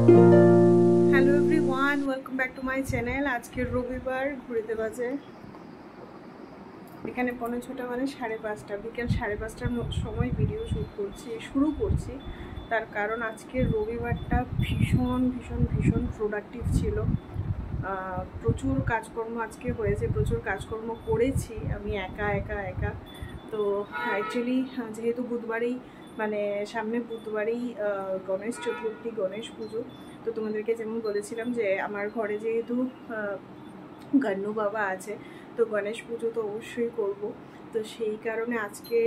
Hello everyone, welcome back to my channel. আজকের রবিবার, ঘুরিতে বাজে এখানে 6:45 মানে 5:30, বিকেল 5:30টার সময় ভিডিও শুরু করছি। তার কারণ আজকের রবিবারটা ভীষণ ভীষণ ভীষণ প্রোডাক্টিভ ছিল। প্রচুর কাজকর্ম আজকে হয়েছে, প্রচুর কাজকর্ম করেছি আমি একা একা একা। তো অ্যাকচুয়ালি যেহেতু বুধবারেই মানে সামনে বুধবারেই গণেশ চতুর্থী, গণেশ পুজো, তো তোমাদেরকে যেমন বলেছিলাম যে আমার ঘরে যেহেতু গান্নু বাবা আছে, তো গণেশ পুজো তো অবশ্যই করব। তো সেই কারণে আজকে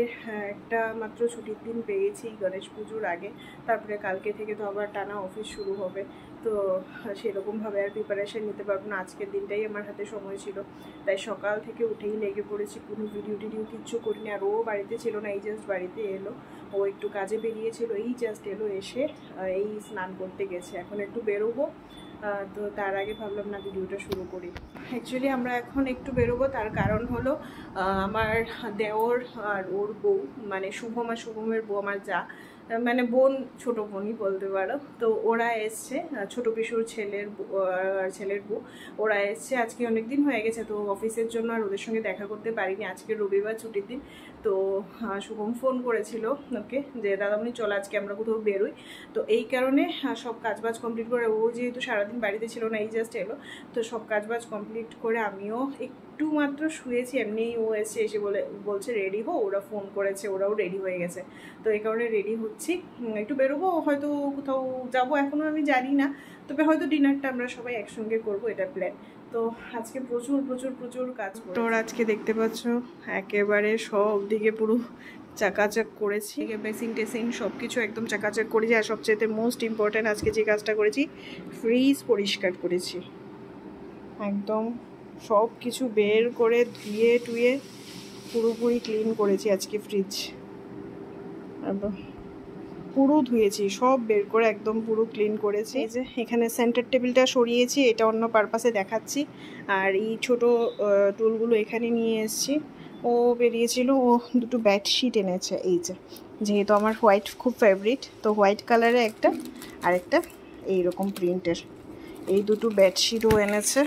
একটা মাত্র ছুটির দিন পেয়েছি গণেশ পুজোর আগে। তারপরে কালকে থেকে তো আবার টানা অফিস শুরু হবে, তো সেরকমভাবে আর প্রিপারেশান নিতে পারবো না। আজকের দিনটাই আমার হাতে সময় ছিল, তাই সকাল থেকে উঠেই লেগে পড়েছি। কোনো ভিডিও টিডিও কিচ্ছু করিনি। আর ও বাড়িতে ছিল না, এই জাস্ট বাড়িতে এলো। ও একটু কাজে বেরিয়েছিল, এই জাস্ট এলো, এসে এই স্নান করতে গেছে। এখন একটু বেরোবো, তো তার আগে ভাবলাম না ভিডিওটা শুরু করি। অ্যাকচুয়ালি আমরা এখন একটু বেরোবো, তার কারণ হলো আমার দেওর আর ওর বউ, মানে শুভমের বউ, আমার যা মানে বোন, ছোট বোনই বলতে পারো। তো ওরা এসছে, ছোট পিসুর ছেলের বউ, ওরা এসছে। আজকে অনেক দিন হয়ে গেছে, তো অফিসের জন্য আর ওদের সঙ্গে দেখা করতে পারিনি। আজকে রবিবার ছুটির দিন, তো শুভম ফোন করেছিল ওকে যে দাদামণি চল আজকে আমরা কোথাও বেরোই। তো এই কারণে সব কাজবাজ কমপ্লিট করে, ও যেহেতু সারাদিন বাড়িতে ছিল না, এই জাস্ট এলো, তো সব কাজবাজ কমপ্লিট করে আমিও একটু মাত্র শুয়েছি। এমনিই ও এসে বলছে রেডি হো, ওরা ফোন করেছে, ওরাও রেডি হয়ে গেছে। তো এই কারণে রেডি হচ্ছি, একটু বেরোবো, হয়তো কোথাও যাবো, এখনও আমি জানি না। তবে হয়তো ডিনারটা আমরা সবাই একসঙ্গে করবো, এটা প্ল্যান। তো আজকে প্রচুর প্রচুর প্রচুর কাজ তো আজকে দেখতে পাচ্ছ একেবারে সব দিকে পুরো চাকাচাক করেছি। বেসিন টেসিন সব কিছু একদম চাকাচাক করেছি। আর সবচেয়ে মোস্ট ইম্পর্ট্যান্ট আজকে যে কাজটা করেছি, ফ্রিজ পরিষ্কার করেছি। একদম সব কিছু বের করে ধুয়ে টুয়ে পুরোপুরি ক্লিন করেছি আজকে। ফ্রিজ পুরো ধুয়েছি, সব বের করে একদম পুরো ক্লিন করেছি। এই যে এখানে সেন্টার টেবিলটা সরিয়েছি, এটা অন্য পারপাসে দেখাচ্ছি। আর এই ছোট টুলগুলো এখানে নিয়ে এসেছি। ও বেরিয়েছিল, ও দুটো বেডশিট এনেছে। এই যে যেহেতু আমার হোয়াইট খুব ফেভারিট, তো হোয়াইট কালারে একটা আর একটা এইরকম প্রিন্টের এই দুটো বেডশিটও এনেছে।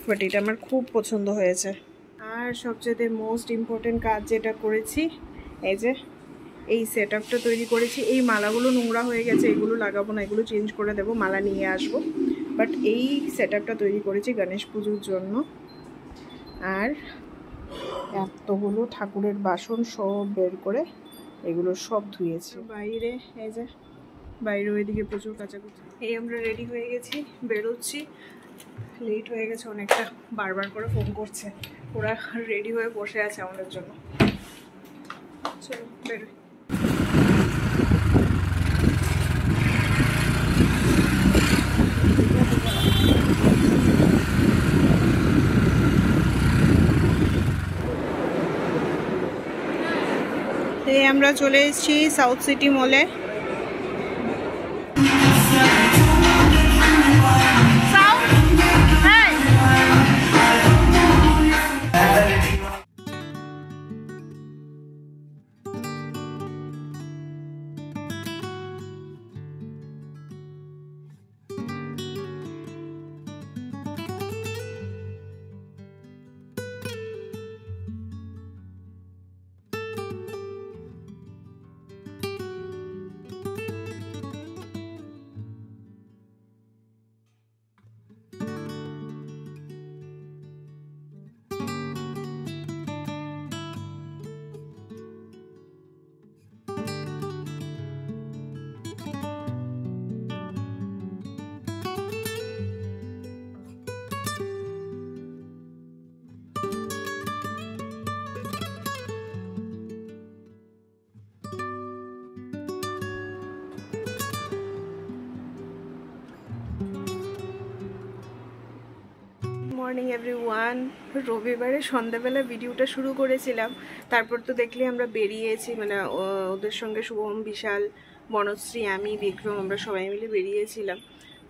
বাট এটা আমার খুব পছন্দ হয়েছে। আর সবচেয়ে মোস্ট ইম্পর্টেন্ট কাজ যেটা করেছি, এই যে এই সেট আপটা তৈরি করেছি। এই মালাগুলো নোংরা হয়ে গেছে, এগুলো লাগাবো না, এগুলো চেঞ্জ করে দেবো, মালা নিয়ে আসবো। বাট এই সেট আপটা তৈরি করেছি গণেশ পুজোর জন্য। আর এতগুলো ঠাকুরের বাসন সব বের করে এগুলো সব ধুয়েছি। বাইরে এই যে বাইরে ওইদিকে প্রচুর কাচাকুচি। এই আমরা রেডি হয়ে গেছি, বেরোচ্ছি। লেট হয়ে গেছে অনেকটা, বারবার করে ফোন করছে। ওরা রেডি হয়ে বসে আছে আমাদের জন্য। চলো বেরোই। আমরা চলে এসেছি সাউথ সিটি মলে। Morning everyone. রবিবারে সন্ধ্যাবেলা ভিডিওটা শুরু করেছিলাম, তারপর তো দেখলে আমরা বেরিয়েছি, মানে ওদের সঙ্গে শুভম, বিশাল, বনশ্রী, আমি, বিক্রম, আমরা সবাই মিলে বেরিয়েছিলাম।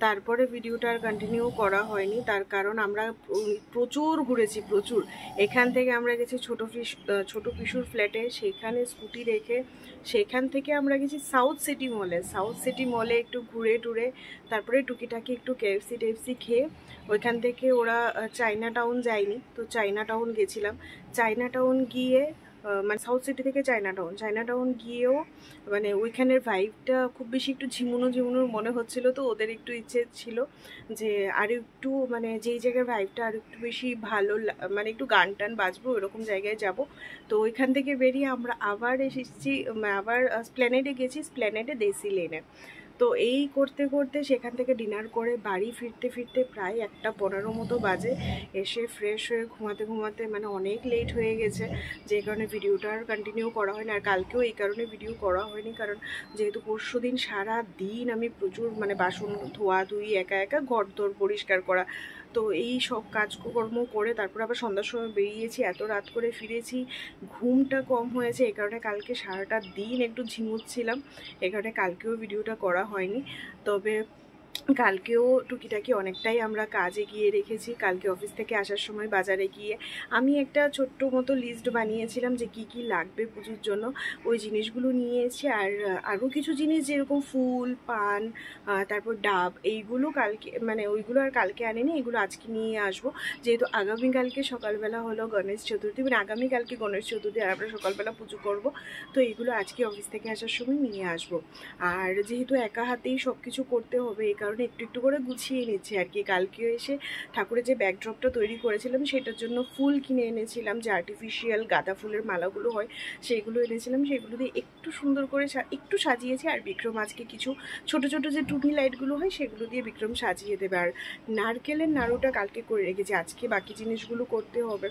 তারপরে ভিডিওটা আর কন্টিনিউ করা হয়নি, তার কারণ আমরা প্রচুর ঘুরেছি, প্রচুর। এখান থেকে আমরা গেছি ছোট পিসুর ফ্ল্যাটে, সেখানে স্কুটি রেখে সেখান থেকে আমরা গেছি সাউথ সিটি মলে একটু ঘুরে টুরে, তারপরে টুকিটাকি একটু কেএফসি খেয়ে ওইখান থেকে ওরা চায়না টাউন যায়নি, তো চায়না টাউন গেছিলাম। চায়না টাউন গিয়ে মানে সাউথ সিটি থেকে চায়না টাউন গিয়েও মানে ওইখানের ভাইবটা খুব বেশি একটু ঝিমুনোর মনে হচ্ছিল, তো ওদের একটু ইচ্ছে ছিল যে আর একটু মানে যেই জায়গার ভাইবটা আর একটু বেশি ভালো, মানে একটু গান টান বাজবো ওরকম জায়গায় যাব। তো ওইখান থেকে বেরিয়ে আমরা আবার এসেছি, আবার স্প্ল্যানেডে গেছি, স্প্ল্যানেডে দেশি লেনে। তো এই করতে করতে সেখান থেকে ডিনার করে বাড়ি ফিরতে প্রায় 1:15 মতো বাজে। এসে ফ্রেশ হয়ে ঘুমাতে মানে অনেক লেট হয়ে গেছে, যে কারণে ভিডিওটা আর কন্টিনিউ করা হয়নি। আর কালকেও এই কারণে ভিডিও করা হয়নি, কারণ যেহেতু পরশুদিন সারা দিন আমি প্রচুর মানে বাসন ধোয়া ধুই, একা ঘর পরিষ্কার করা, তো এই সব কাজকর্ম করে তারপর আবার সন্ধ্যার সময় বেরিয়েছি, এত রাত করে ফিরেছি, ঘুমটা কম হয়েছে, এই কারণে কালকে সারাটা দিন একটু ঝিমুচ্ছিলাম, এই কারণে কালকেও ভিডিওটা করা হয়নি। তবে কালকেও টুকিটাকি অনেকটাই আমরা কাজে গিয়ে রেখেছি। কালকে অফিস থেকে আসার সময় বাজারে গিয়ে আমি একটা ছোট্ট মতো লিস্ট বানিয়েছিলাম যে কি লাগবে পুজোর জন্য, ওই জিনিসগুলো নিয়েছি। আর আরও কিছু জিনিস যেরকম ফুল, পান, তারপর ডাব, এইগুলো কালকে মানে ওইগুলো আর কালকে আনিনি, এগুলো আজকে নিয়ে আসবো, যেহেতু আগামীকালকে সকালবেলা হলো গণেশ চতুর্থী, মানে আগামীকালকে গণেশ চতুর্থী, আর আমরা সকালবেলা পুজো করব, তো এইগুলো আজকে অফিস থেকে আসার সময় নিয়ে আসবো। আর যেহেতু একা হাতেই সব কিছু করতে হবে, এই কারণে একটু করে গুছিয়ে নিচ্ছি আর কি। কালকে এসে ঠাকুরের যে ব্যাকড্রপটা তৈরি করেছিলাম সেটার জন্য ফুল কিনে এনেছিলাম, যে আর্টিফিশিয়াল গাঁদা ফুলের মালাগুলো হয় সেইগুলো এনেছিলাম, সেগুলো দিয়ে একটু সুন্দর করে একটু সাজিয়েছি। আর বিক্রম আজকে কিছু ছোট যে টুনি লাইটগুলো হয় সেগুলো দিয়ে বিক্রম সাজিয়ে দেবে। আর নারকেলের নাড়ুটা কালকে করে রেখেছি, আজকে বাকি জিনিসগুলো করতে হবে।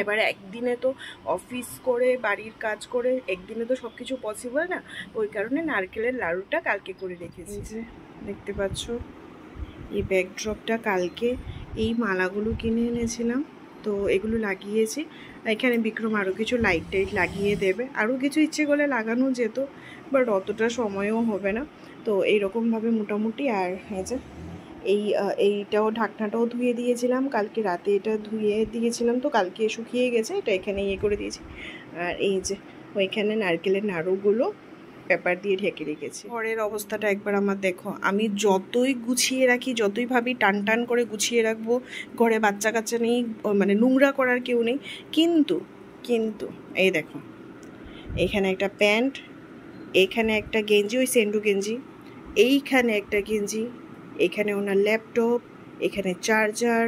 এবারে একদিনে তো অফিস করে বাড়ির কাজ করে একদিনে তো সব কিছু পসিবল না, ওই কারণে নারকেলের লাড়ুটা কালকে করে রেখেছি। যে দেখতে পাচ্ছ এই ব্যাকড্রপটা কালকে এই মালাগুলো কিনে এনেছিলাম, তো এগুলো লাগিয়েছি। এখানে বিক্রম আরও কিছু লাইট টাইট লাগিয়ে দেবে, আরও কিছু ইচ্ছে করলে লাগানো যেত, বাট অতটা সময়ও হবে না, তো এইরকমভাবে মোটামুটি। আর এই যে এইটাও ঢাকনাটাও ধুয়ে দিয়েছিলাম কালকে রাতে, এটা ধুয়ে দিয়েছিলাম, তো কালকে শুকিয়ে গেছে, এটা এখানে ইয়ে করে দিয়েছি। আর এই যে ওইখানে নারকেলের নাড়ুগুলো পেপার দিয়ে ঢেকে রেখেছি। ঘরের অবস্থাটা একবার আমার দেখো, আমি যতই গুছিয়ে রাখি, যতই ভাবি টান করে গুছিয়ে রাখবো, ঘরে বাচ্চা কাচ্চা নেই, মানে নোংরা করার কেউ নেই, কিন্তু এই দেখো, এখানে একটা প্যান্ট, এখানে একটা গেঞ্জি, ওই সেন্ডু গেঞ্জি, এইখানে একটা গেঞ্জি, এখানে ওনার ল্যাপটপ, এখানে চার্জার,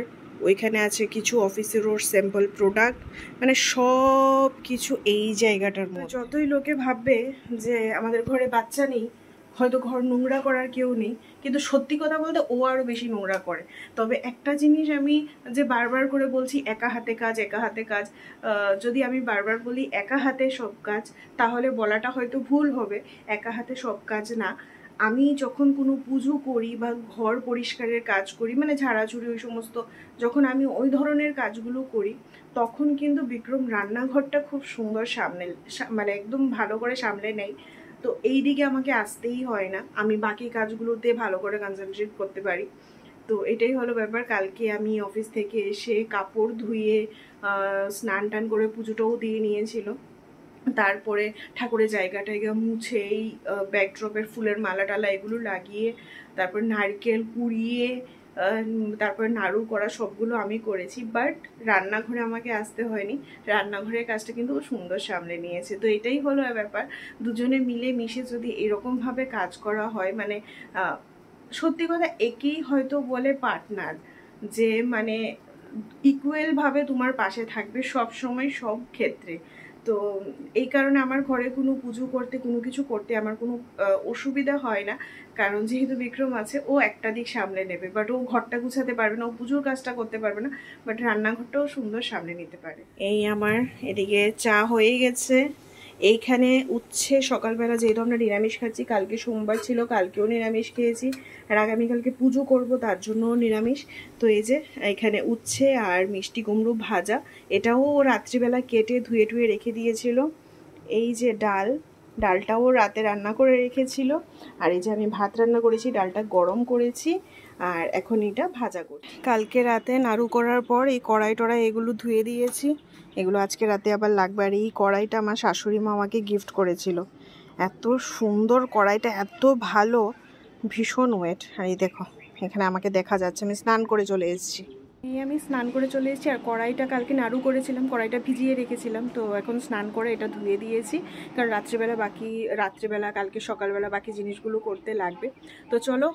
ওইখানে আছে কিছু অফিসের ওর স্যাম্পল প্রোডাক্ট, মানে সব কিছু এই জায়গাটার মধ্যে। যতই লোকে ভাববে যে আমাদের ঘরে বাচ্চা নেই, হয়তো ঘর নোংরা করার কেউ নেই, কিন্তু সত্যি কথা বলতে ও আরও বেশি নোংরা করে। তবে একটা জিনিস আমি যে বারবার করে বলছি, একা হাতে কাজ, যদি আমি বারবার বলি একা হাতে সব কাজ, তাহলে বলাটা হয়তো ভুল হবে। একা হাতে সব কাজ না, আমি যখন কোনো পুজো করি বা ঘর পরিষ্কারের কাজ করি, মানে ঝাড়াঝুড়ি ওই সমস্ত, যখন আমি ওই ধরনের কাজগুলো করি, তখন কিন্তু বিক্রম রান্নাঘরটা খুব সুন্দর মানে একদম ভালো করে সামলে নেয়। তো এই দিকে আমাকে আসতেই হয় না, আমি বাকি কাজগুলোতে ভালো করে কনসেন্ট্রেট করতে পারি। তো এটাই হলো ব্যাপার। কালকে আমি অফিস থেকে এসে কাপড় ধুয়ে স্নান টান করে পুজোটাও দিয়ে নিয়েছিল, তারপরে ঠাকুরের জায়গাটা মুছে এই ব্যাকড্রপের ফুলের মালা টালা এগুলো লাগিয়ে, তারপর নারকেল কুড়িয়ে, তারপরে নাড়ু করা সবগুলো আমি করেছি। বাট রান্নাঘরে আমাকে আসতে হয়নি, রান্নাঘরের কাজটা কিন্তু সুন্দর সামলে নিয়েছে। তো এটাই হলো ব্যাপার, দুজনে মিলে মিশে যদি এরকমভাবে কাজ করা হয়, মানে সত্যি কথা একেই হয়তো বলে পার্টনার, যে মানে ইকুয়ালভাবে তোমার পাশে থাকবে সব সময় সব ক্ষেত্রে। তো এই কারণে আমার ঘরে কোনো পুজো করতে, কোনো কিছু করতে আমার কোনো অসুবিধা হয় না, কারণ যেহেতু বিক্রম আছে, ও একটা দিক সামলে নেবে। বাট ও ঘরটা গুছাতে পারবে না, ও পুজোর কাজটা করতে পারবে না, বাট রান্নাঘরটাও সুন্দর সামলে নিতে পারে। এই আমার এদিকে চা হয়ে গেছে, এইখানে উচ্ছে সকালবেলা, যেহেতু আমরা নিরামিষ খাচ্ছি, কালকে সোমবার ছিল, কালকেও নিরামিষ খেয়েছি, আর আগামীকালকে পুজো করব তার জন্য নিরামিষ। তো এই যে এখানে উচ্ছে আর মিষ্টি কুমড়ো ভাজা, এটাও রাত্রিবেলা কেটে ধুয়ে রেখে দিয়েছিল। এই যে ডাল, ডালটাও রাতে রান্না করে রেখেছিল। আর এই যে আমি ভাত রান্না করেছি, ডালটা গরম করেছি, আর এখন এটা ভাজা করছি। কালকে রাতে নাড়ু করার পর এই কড়াই টড়াই এগুলো ধুয়ে দিয়েছি, এগুলো আজকে রাতে আবার লাগবে। আর এই কড়াইটা আমার শাশুড়ি মা আমাকে গিফট করেছিল। এত সুন্দর কড়াইটা, এত ভালো, ভীষণ ওয়েট। আর এই দেখো এখানে আমাকে দেখা যাচ্ছে, আমি স্নান করে চলে এসেছি। আমি স্নান করে চলে এসেছি। আর কড়াইটা কালকে নাড়ু করেছিলাম, কড়াইটা ভিজিয়ে রেখেছিলাম, তো এখন স্নান করে এটা ধুয়ে দিয়েছি, কারণ রাত্রিবেলা কালকে সকালবেলা বাকি জিনিসগুলো করতে লাগবে। তো চলো,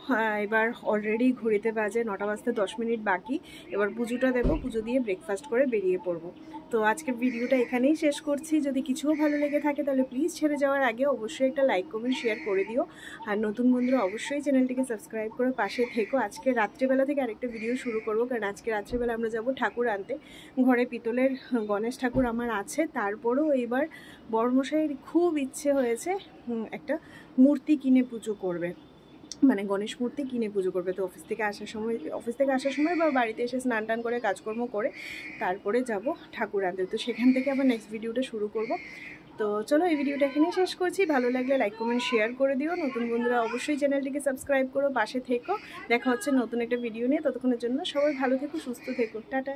এবার অলরেডি ঘড়িতে বাজে 9টা বাজতে 10 মিনিট বাকি। এবার পুজোটা দেবো, পুজো দিয়ে ব্রেকফাস্ট করে বেরিয়ে পড়বো। তো আজকের ভিডিওটা এখানেই শেষ করছি। যদি কিছুও ভালো লেগে থাকে তাহলে প্লিজ ছেড়ে যাওয়ার আগে অবশ্যই একটা লাইক কমেন্ট শেয়ার করে দিও। আর নতুন বন্ধুরা অবশ্যই চ্যানেলটিকে সাবস্ক্রাইব করে পাশে থেকো। আজকে রাত্রেবেলা থেকে আরেকটা ভিডিও শুরু করবো, কারণ আজকে রাত্রেবেলা আমরা যাব ঠাকুর আনতে। ঘরে পিতলের গণেশ ঠাকুর আমার আছে, তারপরেও এইবার বড়মশাইয়ের খুব ইচ্ছে হয়েছে একটা মূর্তি কিনে পুজো করবে, মানে গণেশ মূর্তি কিনে পুজো করবে। তো অফিস থেকে আসার সময় বা বাড়িতে এসে স্নান টান করে কাজকর্ম করে তারপরে যাব ঠাকুর আনতে। তো সেখান থেকে আবার নেক্সট ভিডিওটা শুরু করব। তো চলো, এই ভিডিওটা এখানেই শেষ করছি। ভালো লাগলে লাইক কমেন্ট শেয়ার করে দিও। নতুন বন্ধুরা অবশ্যই চ্যানেলটিকে সাবস্ক্রাইব করো, পাশে থেকো। দেখা হচ্ছে নতুন একটা ভিডিও নিয়ে। ততক্ষণের জন্য সবাই ভালো থেকো, সুস্থ থেকো, টাটা।